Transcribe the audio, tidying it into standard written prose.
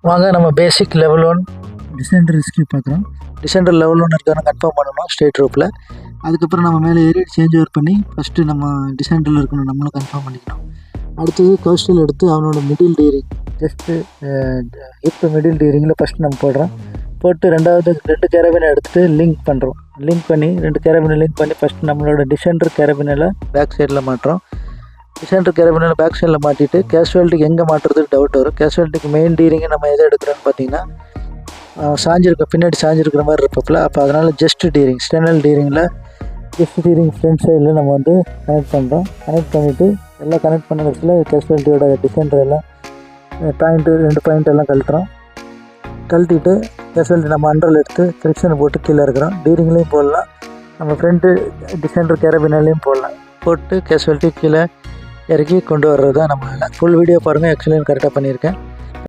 வாங்க நம்ம basic level 1 டிசெண்டர் rescue பார்க்குறோம். டிசெண்டர் லெவல் 1 இருக்கான்னு கன்ஃபார்ம் பண்ணணும் ஸ்ட்ரெயிட் ரோப்பில். அதுக்கப்புறம் நம்ம மேலே ஏறி சேஞ்ச் ஓவர் பண்ணி ஃபஸ்ட்டு நம்ம டிசெண்டரில் இருக்கணும் நம்மளும் கன்ஃபார்ம் பண்ணிக்கணும். அடுத்தது கோஸ்டல் எடுத்து அவனோட மிடில் டீரிங் ஜஸ்ட்டு இப்போ மிடில் டீரிங்கில் ஃபஸ்ட்டு நம்ம போடுறோம். போட்டு ரெண்டாவது 2 கேரபினை எடுத்துகிட்டு லிங்க் பண்ணுறோம். லிங்க் பண்ணி 2 கேரபினை லிங்க் பண்ணி ஃபஸ்ட்டு நம்மளோட டிசெண்டர் கேரபினில் பேக் சைடில் மாட்டுறோம். டிசெண்டர் கேரபினில் பேக் சைடில் மாட்டிட்டு கேஷுவாலிட்டிக்கு எங்கே மாட்டுறதுக்கு டவுட் வரும். கேஷுவாலிட்டிக்கு மெயின் டீரிங்கை நம்ம எதை எடுக்கிறோன்னு பார்த்தீங்கன்னா பின்னாடி சாஞ்சிருக்கிற மாதிரி இருப்பப்பில். அப்போ அதனால் ஜஸ்ட் டீரிங் ஸ்டெனல் டீரிங்கில் ஜஸ்ட் டீரிங் ஃப்ரண்ட் சைடில் நம்ம வந்து கனெக்ட் பண்ணுறோம். கனெக்ட் பண்ணிவிட்டு எல்லாம் கனெக்ட் பண்ண இடத்துல கேஷுவாலிட்டியோட டிசெண்டர் எல்லாம் ரெண்டு பாயிண்ட் எல்லாம் கழட்டிட்டு கேஷுவாலிட்டி நம்ம அண்டரில் எடுத்து ஃப்ரிக்ஷனை போட்டு கீழே இருக்கிறோம். டீரிங்லேயும் போடலாம், நம்ம ஃப்ரண்ட்டு டிசெண்டர் கேரபினாலையும் போடலாம். போட்டு கேஷுவாலிட்டி கீழே இறக்கி கொண்டு வர்றது தான் நம்ம. ஃபுல் வீடியோ பாருங்கள், எக்ஸ்பிளைன் கரெக்டாக பண்ணியிருக்கேன்.